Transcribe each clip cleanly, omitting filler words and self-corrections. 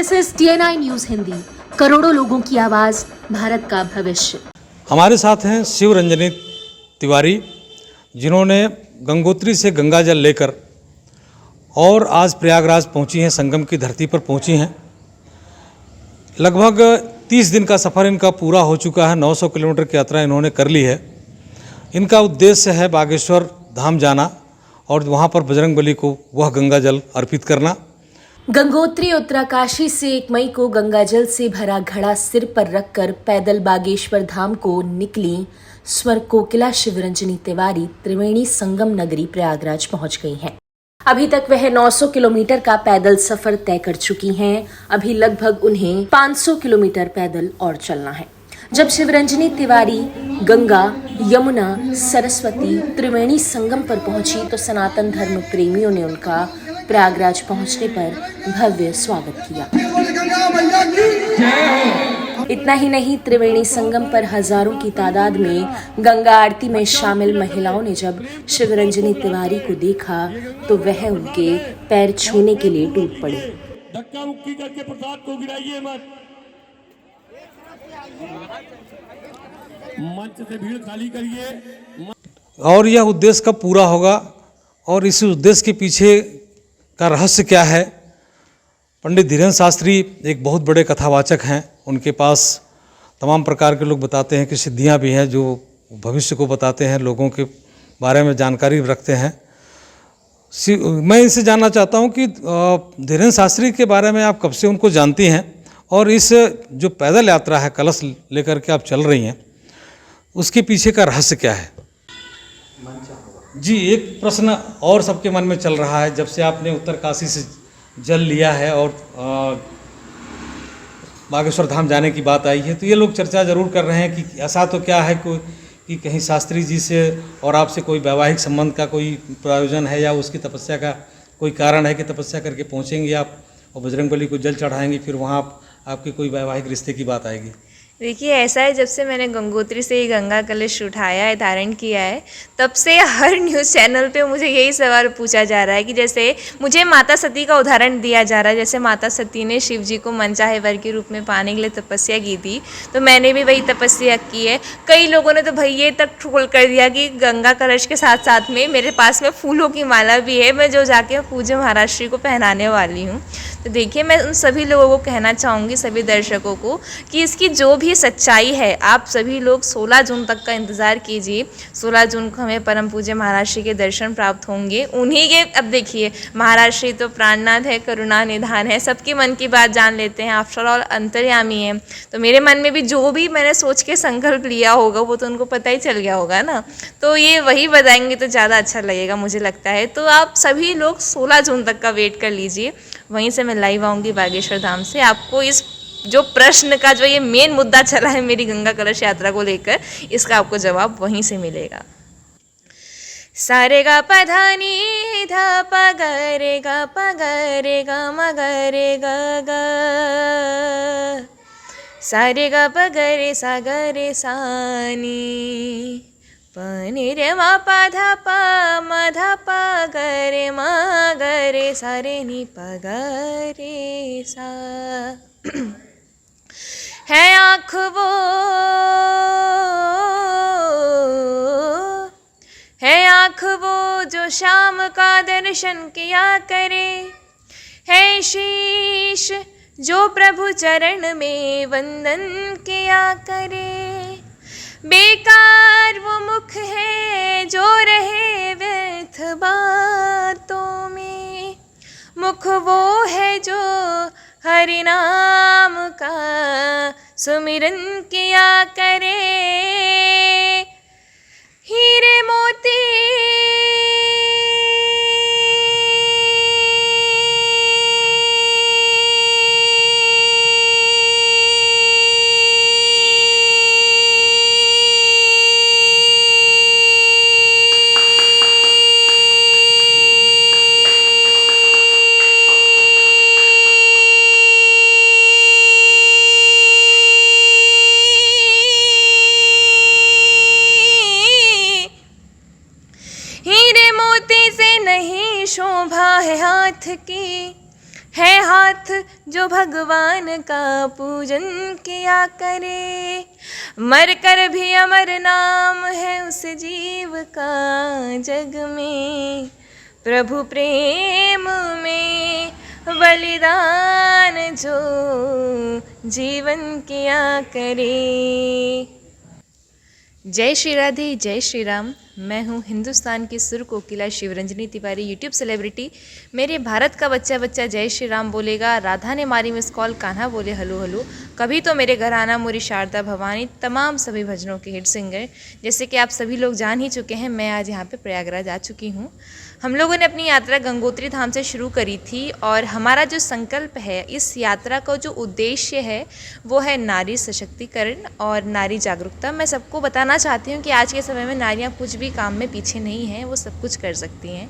This is TNI news Hindi, करोड़ों लोगों की आवाज, भारत का भविष्य। हमारे साथ हैं शिव रंजनी तिवारी, जिन्होंने गंगोत्री से गंगा जल लेकर और आज प्रयागराज पहुंची हैं, संगम की धरती पर पहुंची हैं। लगभग 30 दिन का सफ़र इनका पूरा हो चुका है। 900 किलोमीटर की यात्रा इन्होंने कर ली है। इनका उद्देश्य है बागेश्वर धाम जाना और वहाँ पर बजरंगबली को वह गंगा जल अर्पित करना। गंगोत्री उत्तरकाशी से 1 मई को गंगाजल से भरा घड़ा सिर पर रखकर पैदल बागेश्वर धाम को निकली स्वर कोकिला शिवरंजनी तिवारी त्रिवेणी संगम नगरी प्रयागराज पहुंच गई हैं। अभी तक वह 900 किलोमीटर का पैदल सफर तय कर चुकी हैं। अभी लगभग उन्हें 500 किलोमीटर पैदल और चलना है। जब शिवरंजनी तिवारी गंगा, यमुना, सरस्वती, त्रिवेणी संगम पर पहुंची तो सनातन धर्म प्रेमियों ने उनका प्रयागराज पहुंचने पर भव्य स्वागत किया। इतना ही नहीं, त्रिवेणी संगम पर हजारों की तादाद में गंगा आरती में शामिल महिलाओं ने जब शिवरंजनी तिवारी को देखा तो वह उनके पैर छूने के लिए टूट पड़ी। धक्का मुक्की करके प्रसाद को गिराइए मत। मंच से भीड़ खाली करिए। और यह उद्देश्य कब पूरा होगा और इस उद्देश्य के पीछे का रहस्य क्या है? पंडित धीरेन्द्र शास्त्री एक बहुत बड़े कथावाचक हैं। उनके पास तमाम प्रकार के लोग बताते हैं कि सिद्धियां भी हैं, जो भविष्य को बताते हैं, लोगों के बारे में जानकारी रखते हैं। मैं इनसे जानना चाहता हूं कि धीरेन्द्र शास्त्री के बारे में आप कब से उनको जानती हैं और इस जो पैदल यात्रा है, कलश लेकर के आप चल रही हैं, उसके पीछे का रहस्य क्या है? जी, एक प्रश्न और सबके मन में चल रहा है। जब से आपने उत्तरकाशी से जल लिया है और बागेश्वर धाम जाने की बात आई है, तो ये लोग चर्चा जरूर कर रहे हैं कि ऐसा तो क्या है कि कहीं शास्त्री जी से और आपसे कोई वैवाहिक संबंध का कोई प्रयोजन है या उसकी तपस्या का कोई कारण है कि तपस्या करके पहुँचेंगे आप और बजरंगबली को जल चढ़ाएंगे, फिर वहाँ आपके कोई वैवाहिक रिश्ते की बात आएगी। देखिए, ऐसा है, जब से मैंने गंगोत्री से ही गंगा कलश उठाया है, धारण किया है, तब से हर न्यूज़ चैनल पे मुझे यही सवाल पूछा जा रहा है कि जैसे मुझे माता सती का उदाहरण दिया जा रहा है। जैसे माता सती ने शिव जी को मनचाहे वर के रूप में पाने के लिए तपस्या की थी, तो मैंने भी वही तपस्या की है। कई लोगों ने तो भाई ये तक ट्रोल कर दिया कि गंगा कलश के साथ साथ में मेरे पास में फूलों की माला भी है, मैं जो जाके पूज्य महाराज श्री को पहनाने वाली हूँ। तो देखिए, मैं उन सभी लोगों को कहना चाहूँगी, सभी दर्शकों को, कि इसकी जो भी सच्चाई है, आप सभी लोग 16 जून तक का इंतज़ार कीजिए। 16 जून को हमें परम पूज्य महाराज श्री के दर्शन प्राप्त होंगे। उन्हीं के, अब देखिए, महाराज श्री तो प्राणनाथ है, करुणा निधान है, सबके मन की बात जान लेते हैं, आफ्टर ऑल अंतर्यामी है। तो मेरे मन में भी जो भी मैंने सोच के संकल्प लिया होगा वो तो उनको पता ही चल गया होगा ना, तो ये वही बताएंगे तो ज़्यादा अच्छा लगेगा, मुझे लगता है। तो आप सभी लोग 16 जून तक का वेट कर लीजिए, वहीं से मैं लाइव आऊँगी बागेश्वर धाम से। आपको इस जो प्रश्न का जो ये मेन मुद्दा चला है मेरी गंगा कलश यात्रा को लेकर, इसका आपको जवाब वहीं से मिलेगा। सारे गा प ध नी ध प ग रे ग म ग रे ग ग, सारे गा प ग रे सा ग रे सा नी, प नि रे म प ध प म ध प ग रे म ग रे सा रे नी प ग रे सा। है आँख वो, है आँख वो जो शाम का दर्शन किया करे, है शीश जो प्रभु चरण में वंदन किया करे। बेकार वो मुख है जो रहे व्यर्थ बातों में, मुख वो है जो हरि नाम का सुमिरन किया करे। हीरे मोती शोभा है हाथ की, है हाथ जो भगवान का पूजन किया करे, मर कर भी अमर नाम है उस जीव का जग में, प्रभु प्रेम में बलिदान जो जीवन किया करे। जय श्री राधे, जय श्री राम। मैं हूँ हिंदुस्तान की सुर कोकिला शिवरंजनी तिवारी, यूट्यूब सेलिब्रिटी। मेरे भारत का बच्चा बच्चा जय श्री राम बोलेगा, राधा ने मारी मिस कॉल, कान्हा बोले हलो हलो, कभी तो मेरे घर आना मोरी शारदा भवानी, तमाम सभी भजनों के हिट सिंगर। जैसे कि आप सभी लोग जान ही चुके हैं, मैं आज यहाँ पे प्रयागराज आ चुकी हूँ। हम लोगों ने अपनी यात्रा गंगोत्री धाम से शुरू करी थी और हमारा जो संकल्प है, इस यात्रा का जो उद्देश्य है वो है नारी सशक्तिकरण और नारी जागरूकता। मैं सबको बताना चाहती हूँ कि आज के समय में नारियाँ कुछ भी काम में पीछे नहीं हैं, वो सब कुछ कर सकती हैं।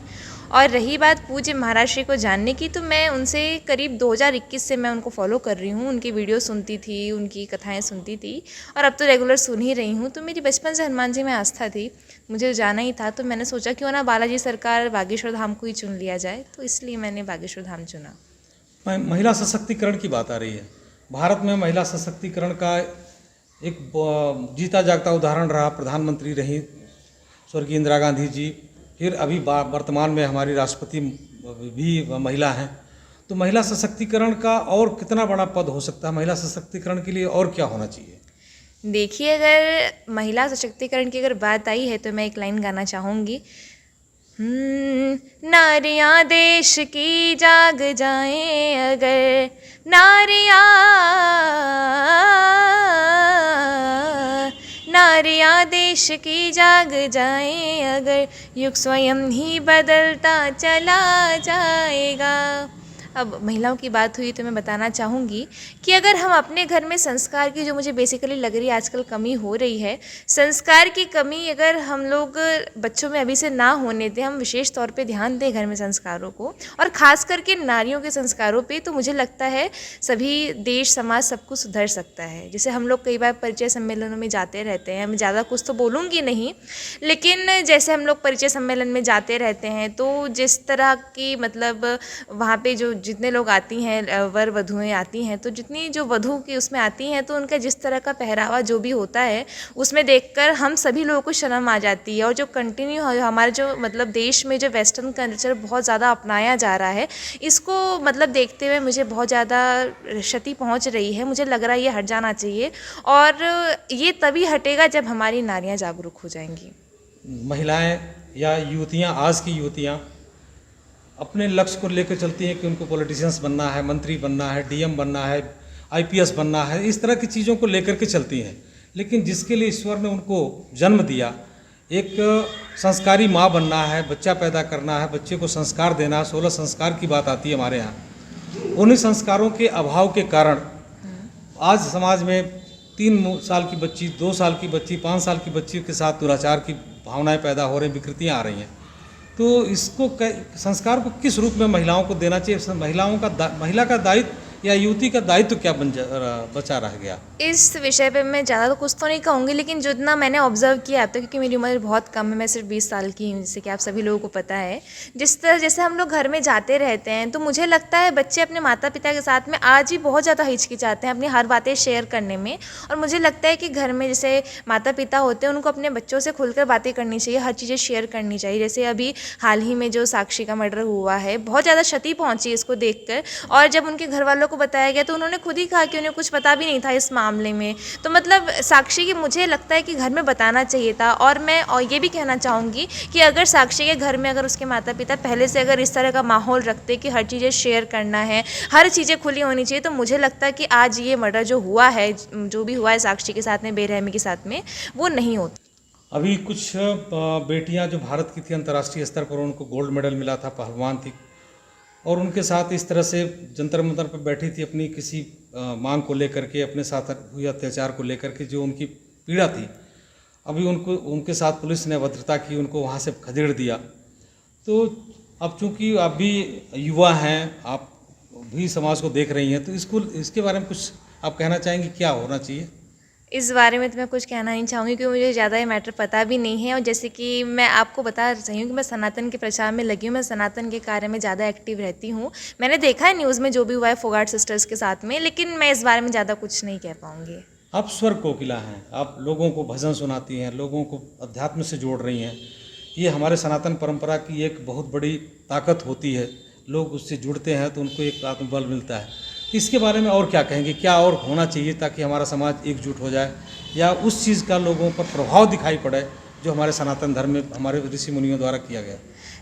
और रही बात पूज्य महाराज श्री को जानने की, तो मैं उनसे करीब 2021 से मैं उनको फॉलो कर रही हूँ, उनकी वीडियो सुनती थी, उनकी कथाएं सुनती थी और अब तो रेगुलर सुन ही रही हूँ। तो मेरी बचपन से हनुमान जी में आस्था थी, मुझे जाना ही था, तो मैंने सोचा क्यों ना बालाजी सरकार बागेश्वर धाम को ही चुन लिया जाए, तो इसलिए मैंने बागेश्वर धाम चुना। महिला सशक्तिकरण की बात आ रही है। भारत में महिला सशक्तिकरण का एक जीता जागता उदाहरण रहा प्रधानमंत्री रही स्वर्गीय इंदिरा गांधी जी, फिर अभी वर्तमान में हमारी राष्ट्रपति भी महिला हैं। तो महिला सशक्तिकरण का और कितना बड़ा पद हो सकता है? महिला सशक्तिकरण के लिए और क्या होना चाहिए? देखिए, अगर महिला सशक्तिकरण की अगर बात आई है तो मैं एक लाइन गाना चाहूँगी। नारियाँ देश की जाग जाएं अगर, नारियाँ देश की जाग जाएं अगर, युग स्वयं ही बदलता चला जाएगा। अब महिलाओं की बात हुई तो मैं बताना चाहूँगी कि अगर हम अपने घर में संस्कार की, जो मुझे बेसिकली लग रही है आजकल कमी हो रही है, संस्कार की कमी अगर हम लोग बच्चों में अभी से ना होने दें, हम विशेष तौर पे ध्यान दें घर में संस्कारों को और ख़ास करके नारियों के संस्कारों पे, तो मुझे लगता है सभी देश समाज सब कुछ सुधर सकता है। जैसे हम लोग कई बार परिचय सम्मेलनों में जाते रहते हैं, मैं ज़्यादा कुछ तो बोलूँगी नहीं, लेकिन जैसे हम लोग परिचय सम्मेलन में जाते रहते हैं तो जिस तरह की मतलब वहाँ पे जो जितने लोग आती हैं, वर वधुएँ आती हैं, तो जितनी जो वधु की उसमें आती हैं, तो उनका जिस तरह का पहरावा जो भी होता है उसमें देखकर हम सभी लोगों को शर्म आ जाती है। और जो कंटिन्यू हमारे जो मतलब देश में जो वेस्टर्न कल्चर बहुत ज़्यादा अपनाया जा रहा है, इसको मतलब देखते हुए मुझे बहुत ज़्यादा क्षति पहुंच रही है। मुझे लग रहा है ये हट जाना चाहिए और ये तभी हटेगा जब हमारी नारियाँ जागरूक हो जाएंगी। महिलाएं या युवतियां, आज की युवतियां अपने लक्ष्य को लेकर चलती हैं कि उनको पॉलिटिशियंस बनना है, मंत्री बनना है, डीएम बनना है, आईपीएस बनना है, इस तरह की चीज़ों को लेकर के चलती हैं। लेकिन जिसके लिए ईश्वर ने उनको जन्म दिया, एक संस्कारी माँ बनना है, बच्चा पैदा करना है, बच्चे को संस्कार देना है, 16 संस्कार की बात आती है हमारे यहाँ। उन्हीं संस्कारों के अभाव के कारण आज समाज में 3 साल की बच्ची, 2 साल की बच्ची, 5 साल की बच्ची के साथ दुराचार की भावनाएं पैदा हो रही, विकृतियाँ आ रही हैं। तो इसको संस्कार को किस रूप में महिलाओं को देना चाहिए? महिला का दायित्व या युवती का दायित्व क्या बचा रह गया? इस विषय पे मैं ज़्यादा तो कुछ तो नहीं कहूँगी, लेकिन जितना मैंने ऑब्जर्व किया अब तक, क्योंकि मेरी उम्र बहुत कम है, मैं सिर्फ 20 साल की हूँ, जैसे कि आप सभी लोगों को पता है। जिस तरह जैसे हम लोग घर में जाते रहते हैं, तो मुझे लगता है बच्चे अपने माता पिता के साथ में आज ही बहुत ज़्यादा हिचकिचाते हैं अपनी हर बातें शेयर करने में। और मुझे लगता है कि घर में जैसे माता पिता होते हैं, उनको अपने बच्चों से खुलकर बातें करनी चाहिए, हर चीज़ें शेयर करनी चाहिए। जैसे अभी हाल ही में जो साक्षी का मर्डर हुआ है, बहुत ज़्यादा क्षति पहुँची इसको देखकर, और जब उनके घर वालों को बताया गया तो उन्होंने खुद ही कहा कि उन्हें कुछ पता भी नहीं था इस मामले में। तो मतलब साक्षी की मुझे लगता है कि घर में बताना चाहिए था। और मैं ये भी कहना चाहूँगी कि अगर साक्षी के घर में अगर उसके माता पिता पहले से अगर इस तरह का माहौल रखते कि हर चीज़ें शेयर करना है, हर चीज़ें खुली होनी चाहिए, तो मुझे लगता है कि आज ये मर्डर जो हुआ है, जो भी हुआ है साक्षी के साथ में, बेरहमी के साथ में, वो नहीं होता। अभी कुछ बेटियां जो भारत की थी, अंतर्राष्ट्रीय स्तर पर उनको गोल्ड मेडल मिला था, पहलवान थी, और उनके साथ इस तरह से जंतर मंतर पर बैठी थी अपनी किसी मांग को लेकर के, अपने साथ हुए अत्याचार को लेकर के, जो उनकी पीड़ा थी। अभी उनके साथ पुलिस ने अभद्रता की, उनको वहाँ से खदेड़ दिया। तो अब चूँकि आप भी युवा हैं, आप भी समाज को देख रही हैं, तो इसके बारे में कुछ आप कहना चाहेंगे, क्या होना चाहिए? इस बारे में तो मैं कुछ कहना नहीं चाहूँगी क्योंकि मुझे ज़्यादा ये मैटर पता भी नहीं है। और जैसे कि मैं आपको बता रही हूँ कि मैं सनातन के प्रचार में लगी हूँ, मैं सनातन के कार्य में ज़्यादा एक्टिव रहती हूँ। मैंने देखा है न्यूज़ में जो भी हुआ है फोगाट सिस्टर्स के साथ में, लेकिन मैं इस बारे में ज़्यादा कुछ नहीं कह पाऊँगी। आप स्वर कोकिला हैं, आप लोगों को भजन सुनाती हैं, लोगों को अध्यात्म से जोड़ रही हैं। ये हमारे सनातन परंपरा की एक बहुत बड़ी ताकत होती है। लोग उससे जुड़ते हैं तो उनको एक आत्मबल मिलता है। इसके बारे में और क्या कहेंगे, क्या और होना चाहिए ताकि हमारा समाज एकजुट हो जाए या उस चीज़ का लोगों पर प्रभाव दिखाई पड़े जो हमारे सनातन धर्म में हमारे ऋषि मुनियों द्वारा किया गया?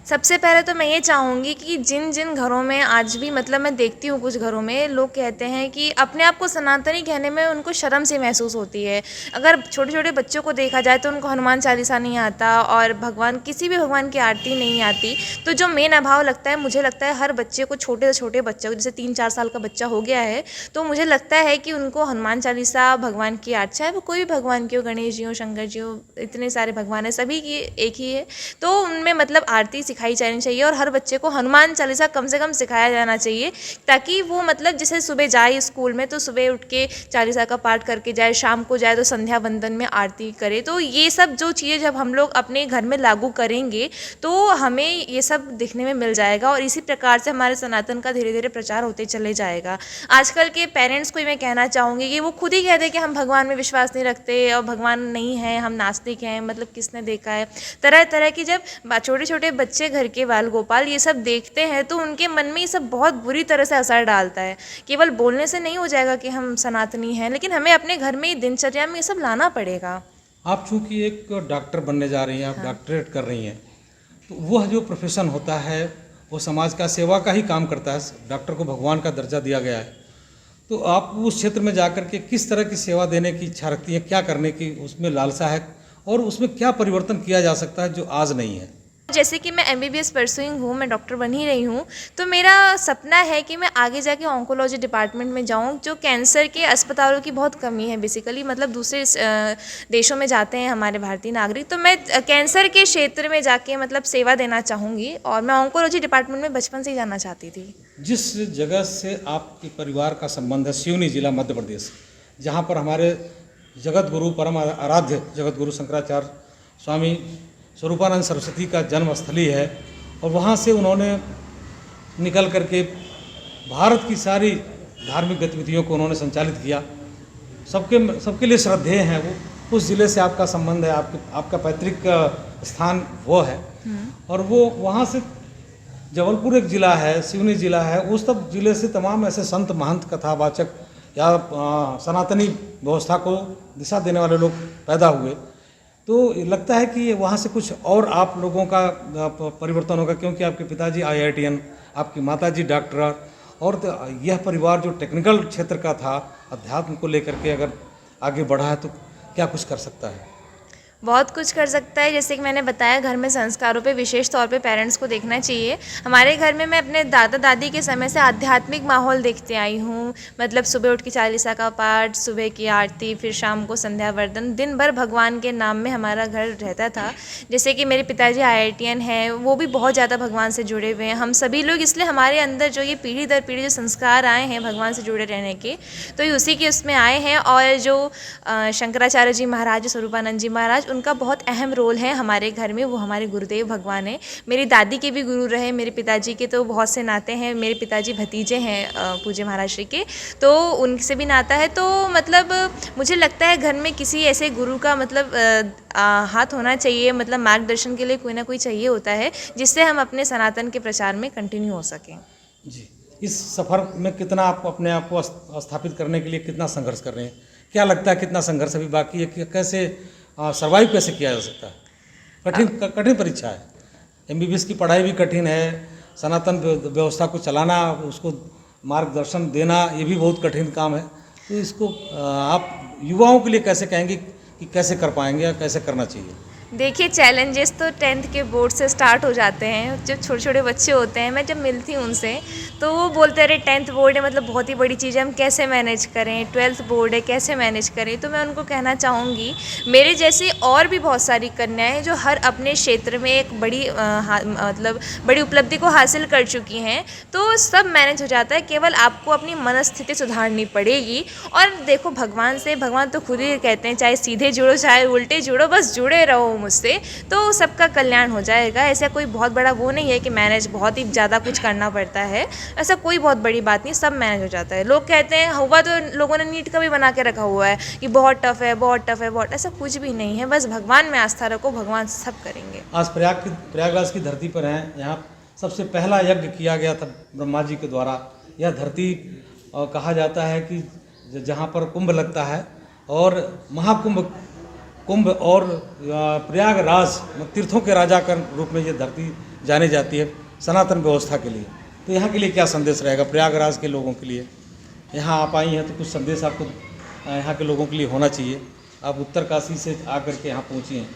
सबसे पहले तो मैं ये चाहूँगी कि जिन जिन घरों में आज भी मतलब मैं देखती हूँ कुछ घरों में लोग कहते हैं कि अपने आप को सनातनी कहने में उनको शर्म सी महसूस होती है। अगर छोटे छोटे बच्चों को देखा जाए तो उनको हनुमान चालीसा नहीं आता और भगवान किसी भी भगवान की आरती नहीं आती। तो जो मेन अभाव लगता है, मुझे लगता है हर बच्चे को, छोटे से छोटे बच्चे को, जैसे 3-4 साल का बच्चा हो गया है तो मुझे लगता है कि उनको हनुमान चालीसा, भगवान की आरती, चाहे वो कोई भी भगवान की हो, गणेश जी हो, शंकर जी हो, इतने सारे भगवान है, सभी की एक ही है, तो उनमें मतलब आरती सिखाई जानी चाहिए और हर बच्चे को हनुमान चालीसा कम से कम सिखाया जाना चाहिए ताकि वो मतलब जैसे सुबह जाए स्कूल में तो सुबह उठ के चालीसा का पाठ करके जाए, शाम को जाए तो संध्या वंदन में आरती करे। तो ये सब जो चीज़ें जब हम लोग अपने घर में लागू करेंगे तो हमें ये सब दिखने में मिल जाएगा और इसी प्रकार से हमारे सनातन का धीरे धीरे प्रचार होते चले जाएगा। आजकल के पेरेंट्स को मैं कहना चाहूँगी कि वो खुद ही कहते हैं कि हम भगवान में विश्वास नहीं रखते और भगवान नहीं है, हम नास्तिक हैं, मतलब किसने देखा है। तरह तरह की जब छोटे छोटे बच्चे घर के बाल गोपाल ये सब देखते हैं तो उनके मन में ये सब बहुत बुरी तरह से असर डालता है। केवल बोलने से नहीं हो जाएगा कि हम सनातनी हैं, लेकिन हमें अपने घर में, दिनचर्या में ये सब लाना पड़ेगा। आप चूँकि एक डॉक्टर बनने जा रही हैं, आप डॉक्टरेट कर रही हैं, तो वह जो प्रोफेशन होता है वो समाज का सेवा का ही काम करता है। डॉक्टर को भगवान का दर्जा दिया गया है, तो आप उस क्षेत्र में जाकर के किस तरह की सेवा देने की इच्छा रखती हैं, क्या करने की उसमें लालसा है और उसमें क्या परिवर्तन किया जा सकता है जो आज नहीं है? जैसे कि मैं MBBS परसुइंग हूँ, मैं डॉक्टर बन ही रही हूँ, तो मेरा सपना है कि मैं आगे जाके ऑन्कोलॉजी डिपार्टमेंट में जाऊँ। जो कैंसर के अस्पतालों की बहुत कमी है बेसिकली, मतलब दूसरे देशों में जाते हैं हमारे भारतीय नागरिक, तो मैं कैंसर के क्षेत्र में जाके मतलब सेवा देना चाहूँगी और मैं ऑन्कोलॉजी डिपार्टमेंट में बचपन से ही जाना चाहती थी। जिस जगह से आपके परिवार का संबंध है, सिवनी जिला मध्य प्रदेश, जहाँ पर हमारे जगत गुरु, परम आराध्य जगत गुरु शंकराचार्य स्वामी स्वरूपानंद सरस्वती का जन्म स्थली है और वहाँ से उन्होंने निकल करके भारत की सारी धार्मिक गतिविधियों को उन्होंने संचालित किया। सबके लिए श्रद्धेय हैं वो। उस ज़िले से आपका संबंध है, आपका पैतृक स्थान वो है और वो वहाँ से जबलपुर एक ज़िला है, सिवनी ज़िला है, उस सब ज़िले से तमाम ऐसे संत, महंत, कथावाचक या सनातनी व्यवस्था को दिशा देने वाले लोग पैदा हुए। तो लगता है कि वहाँ से कुछ और आप लोगों का परिवर्तन होगा, क्योंकि आपके पिताजी IITN, आपकी माताजी डॉक्टर और यह परिवार जो टेक्निकल क्षेत्र का था, अध्यात्म को लेकर के अगर आगे बढ़ा है तो क्या कुछ कर सकता है? बहुत कुछ कर सकता है। जैसे कि मैंने बताया, घर में संस्कारों पे विशेष तौर पे पेरेंट्स को देखना चाहिए। हमारे घर में मैं अपने दादा दादी के समय से आध्यात्मिक माहौल देखते आई हूँ। मतलब सुबह उठ के चालीसा का पाठ, सुबह की आरती, फिर शाम को संध्या वंदन, दिन भर भगवान के नाम में हमारा घर रहता था। जैसे कि मेरे पिताजी IITN हैं, वो भी बहुत ज़्यादा भगवान से जुड़े हुए हैं। हम सभी लोग, इसलिए हमारे अंदर जो ये पीढ़ी दर पीढ़ी जो संस्कार आए हैं भगवान से जुड़े रहने के, तो ये उसी के उसमें आए हैं। और जो शंकराचार्य जी महाराज, स्वरूपानंद जी महाराज, उनका बहुत अहम रोल है हमारे घर में। वो हमारे गुरुदेव भगवान हैं। मेरी दादी के भी गुरु रहे, मेरे पिताजी के तो बहुत से नाते हैं। मेरे पिताजी भतीजे हैं पूज्य महाराज श्री के, तो उनसे भी नाता है। तो मतलब मुझे लगता है घर में किसी ऐसे गुरु का मतलब हाथ होना चाहिए, मतलब मार्गदर्शन के लिए कोई ना कोई चाहिए होता है, जिससे हम अपने सनातन के प्रचार में कंटिन्यू हो सकें। जी, इस सफ़र में कितना आप अपने आप को स्थापित करने के लिए कितना संघर्ष कर रहे हैं? क्या लगता है कितना संघर्ष अभी बाकी है? कि कैसे सर्वाइव कैसे किया जा सकता है? कठिन परीक्षा है। MBBS की पढ़ाई भी कठिन है, सनातन व्यवस्था को चलाना, उसको मार्गदर्शन देना, ये भी बहुत कठिन काम है। तो इसको आप युवाओं के लिए कैसे कहेंगे कि कैसे कर पाएंगे या कैसे करना चाहिए? देखिए चैलेंजेस तो 10th के बोर्ड से स्टार्ट हो जाते हैं। जब छोटे छोटे बच्चे होते हैं, मैं जब मिलती हूँ उनसे तो वो बोलते हैं अरे 10th बोर्ड है मतलब बहुत ही बड़ी चीज़ है, हम कैसे मैनेज करें, 12th बोर्ड है कैसे मैनेज करें। तो मैं उनको कहना चाहूँगी मेरे जैसी और भी बहुत सारी कन्याएं हैं जो हर अपने क्षेत्र में एक बड़ी मतलब बड़ी उपलब्धि को हासिल कर चुकी हैं। तो सब मैनेज हो जाता है, केवल आपको अपनी मनस्थिति सुधारनी पड़ेगी। और देखो भगवान तो खुद ही कहते हैं चाहे सीधे जुड़ो चाहे उल्टे जुड़ो, बस जुड़े रहो मुझसे तो सबका कल्याण हो जाएगा। ऐसा कोई बहुत बड़ा वो नहीं है कि मैनेज बहुत ही ज़्यादा कुछ करना पड़ता है, ऐसा कोई बहुत बड़ी बात नहीं, सब मैनेज हो जाता है। लोग कहते हैं हुआ तो लोगों ने नीट का भी बना के रखा हुआ है कि बहुत टफ है बहुत टफ है बहुत, ऐसा कुछ भी नहीं है। बस भगवान में आस्था रखो, भगवान सब करेंगे। आज प्रयागराज की धरती पर हैं। यहाँ सबसे पहला यज्ञ किया गया था ब्रह्मा जी के द्वारा। यह धरती कहा जाता है कि जहाँ पर कुंभ लगता है और कुंभ और प्रयागराज तीर्थों के राजा के रूप में ये धरती जानी जाती है सनातन व्यवस्था के लिए। तो यहाँ के लिए क्या संदेश रहेगा प्रयागराज के लोगों के लिए? यहाँ आप आई हैं तो कुछ संदेश आपको यहाँ के लोगों के लिए होना चाहिए। आप उत्तरकाशी से आकर के यहाँ पहुँची हैं।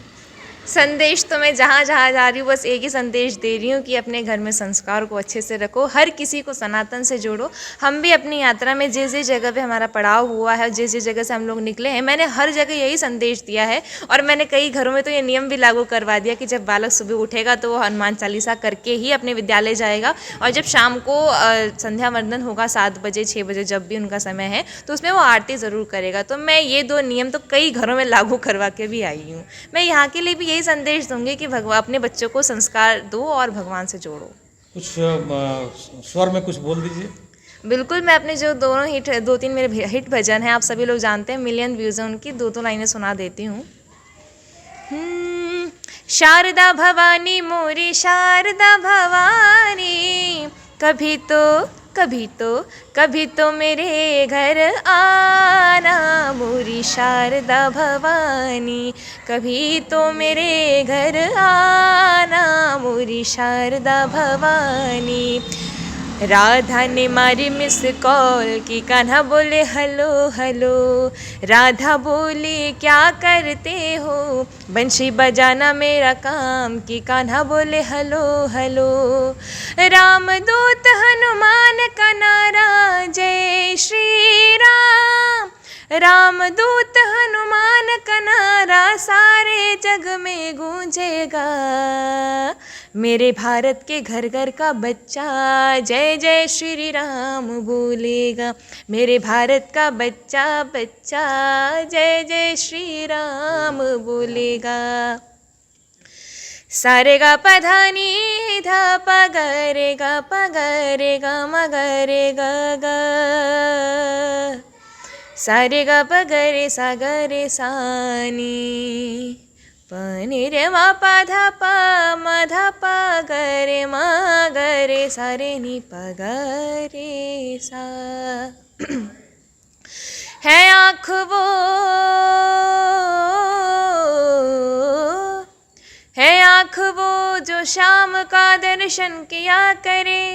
संदेश तो मैं जहाँ जहाँ जा रही हूँ बस एक ही संदेश दे रही हूँ कि अपने घर में संस्कार को अच्छे से रखो, हर किसी को सनातन से जोड़ो। हम भी अपनी यात्रा में जिस जिस जगह पे हमारा पड़ाव हुआ है, जिस जिस जगह से हम लोग निकले हैं, मैंने हर जगह यही संदेश दिया है। और मैंने कई घरों में तो ये नियम भी लागू करवा दिया कि जब बालक सुबह उठेगा तो वो हनुमान चालीसा करके ही अपने विद्यालय जाएगा, और जब शाम को संध्या वंदन होगा 7 बजे 6 बजे जब भी उनका समय है तो उसमें वो आरती ज़रूर करेगा। तो मैं ये 2 नियम तो कई घरों में लागू करवा के भी आई हूँ। मैं यहाँ के लिए भी यही संदेश दूंगी कि भगवान अपने बच्चों को संस्कार दो और भगवान से जोड़ो। कुछ स्वर में कुछ बोल दीजिए। बिल्कुल, मैं अपने जो दोनों 2-3 मेरे हिट भजन हैं, आप सभी लोग जानते हैं, मिलियन व्यूज़ हैं उनकी, 2 लाइनें सुना देती हूँ। शारदा भवानी मोरी शारदा भवानी, कभी तो मेरे घर आना मोरी शारदा भवानी, कभी तो मेरे घर आना मोरी शारदा भवानी। राधा ने मारी मिस कॉल की, कान्हा बोले हेलो हेलो, राधा बोली क्या करते हो, बंशी बजाना मेरा काम, की कान्हा बोले हेलो हेलो। रामदूत हनुमान का नारा जय श्री राम, रामदूत हनुमान का नारा सारे जग में गूंजेगा, मेरे भारत के घर घर का बच्चा जय जय श्री राम बोलेगा, मेरे भारत का बच्चा बच्चा जय जय श्री राम बोलेगा। सारे गा पधानी धा पगरेगा मगरेगा गा, सारे गा पगरे सागरे सानी, पनी रे मा पा धा पा मा धा पा गरे मा गरे सारे नी पगरे सा। है आँख वो, है आँख वो जो शाम का दर्शन किया करे,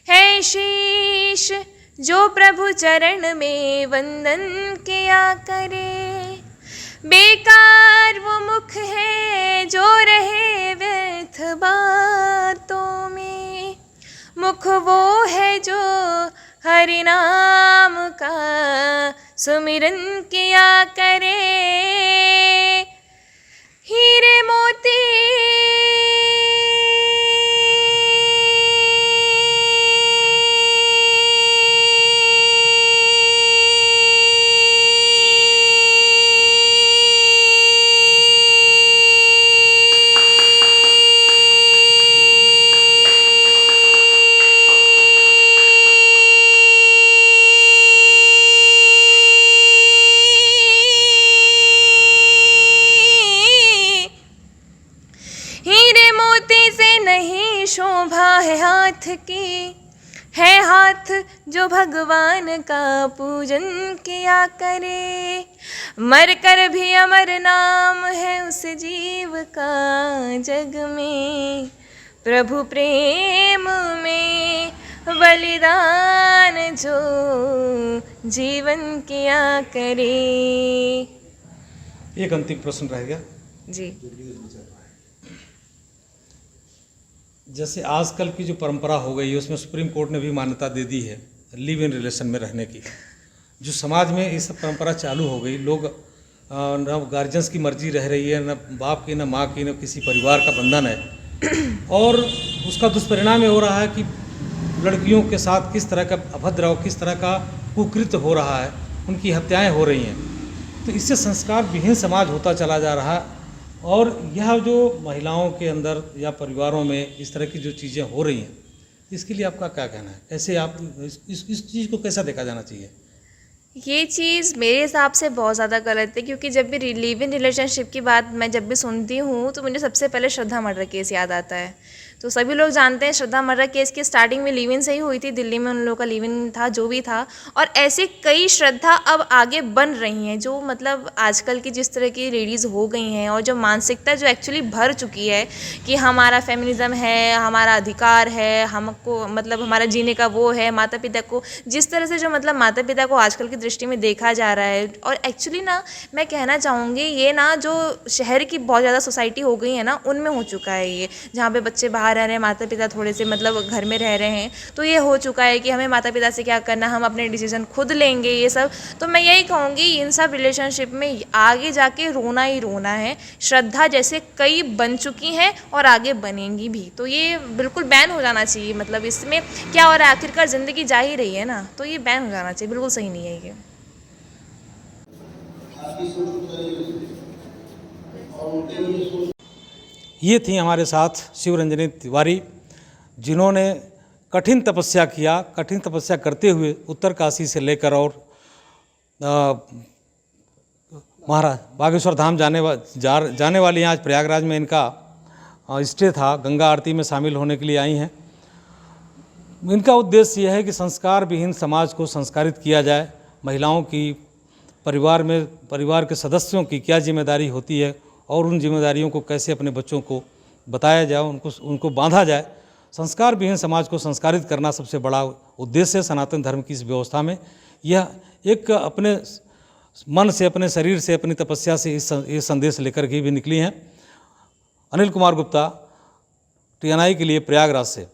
है शीश जो प्रभु चरण में वंदन किया करे, बेकार वो मुख है जो रहे व्यर्थ बातों में, मुख वो है जो हरि नाम का सुमिरन किया करे, हीरे मोती शोभा है हाथ की, है हाथ जो भगवान का पूजन किया करे, मर कर भी अमर नाम है उस जीव का जग में, प्रभु प्रेम में बलिदान जो जीवन किया करे। एक अंतिम प्रश्न रह गया, जी। जैसे आजकल की जो परंपरा हो गई है उसमें सुप्रीम कोर्ट ने भी मान्यता दे दी है लिव इन रिलेशन में रहने की। जो समाज में ये सब परंपरा चालू हो गई, लोग न गार्जियंस की मर्जी रह रही है, न बाप की, न माँ की, न किसी परिवार का बंधन है। और उसका दुष्परिणाम ये हो रहा है कि लड़कियों के साथ किस तरह का अभद्र और किस तरह का कुकृत्य हो रहा है, उनकी हत्याएं हो रही हैं। तो इससे संस्कार विहीन समाज होता चला जा रहा है। और यह जो महिलाओं के अंदर या परिवारों में इस तरह की जो चीज़ें हो रही हैं, इसके लिए आपका क्या कहना है? कैसे आप इस चीज़ को कैसा देखा जाना चाहिए? ये चीज़ मेरे हिसाब से बहुत ज़्यादा गलत है, क्योंकि जब भी लिव इन रिलेशनशिप की बात मैं जब भी सुनती हूँ तो मुझे सबसे पहले श्रद्धा मर्डर केस याद आता है। तो सभी लोग जानते हैं श्रद्धा मर्डर केस की स्टार्टिंग में लिव इन से ही हुई थी, दिल्ली में उन लोगों का लिव इन था जो भी था। और ऐसे कई श्रद्धा अब आगे बन रही हैं, जो मतलब आजकल की जिस तरह की लेडीज़ हो गई हैं और जो मानसिकता जो एक्चुअली भर चुकी है कि हमारा फेमिनिज़म है, हमारा अधिकार है, हमको मतलब हमारा जीने का वो है, माता पिता को जिस तरह से जो मतलब माता पिता को आजकल की दृष्टि में देखा जा रहा है। और एक्चुअली ना मैं कहना चाहूँगी ये ना जो शहर की बहुत ज़्यादा सोसाइटी हो गई है ना, उनमें हो चुका है ये, जहाँ पे बच्चे बाहर रह रहे हैं, माता पिता थोड़े से मतलब घर में रह रहे हैं, तो ये हो चुका है कि हमें माता पिता से क्या करना, हम अपने डिसीजन खुद लेंगे ये सब। तो मैं यही कहूँगी इन सब रिलेशनशिप में आगे जाके रोना ही रोना है। श्रद्धा जैसे कई बन चुकी हैं और आगे बनेंगी भी, तो ये बिल्कुल बैन हो जाना चाहिए। मतलब इसमें क्या हो रहा है, आखिरकार ज़िंदगी जा ही रही है ना, तो ये बैन हो जाना चाहिए, बिल्कुल सही नहीं है ये। ये थी हमारे साथ शिवरंजनी तिवारी, जिन्होंने कठिन तपस्या किया। कठिन तपस्या करते हुए उत्तरकाशी से लेकर और महाराज बागेश्वर धाम जाने वाली आज प्रयागराज में इनका स्टे था, गंगा आरती में शामिल होने के लिए आई हैं। इनका उद्देश्य यह है कि संस्कार विहीन समाज को संस्कारित किया जाए, महिलाओं की परिवार के सदस्यों की क्या जिम्मेदारी होती है और उन जिम्मेदारियों को कैसे अपने बच्चों को बताया जाए, उनको बांधा जाए। संस्कार विहीन समाज को संस्कारित करना सबसे बड़ा उद्देश्य है सनातन धर्म की इस व्यवस्था में। यह एक अपने मन से, अपने शरीर से, अपनी तपस्या से ये संदेश लेकर के भी निकली हैं। अनिल कुमार गुप्ता, TNI के लिए प्रयागराज से।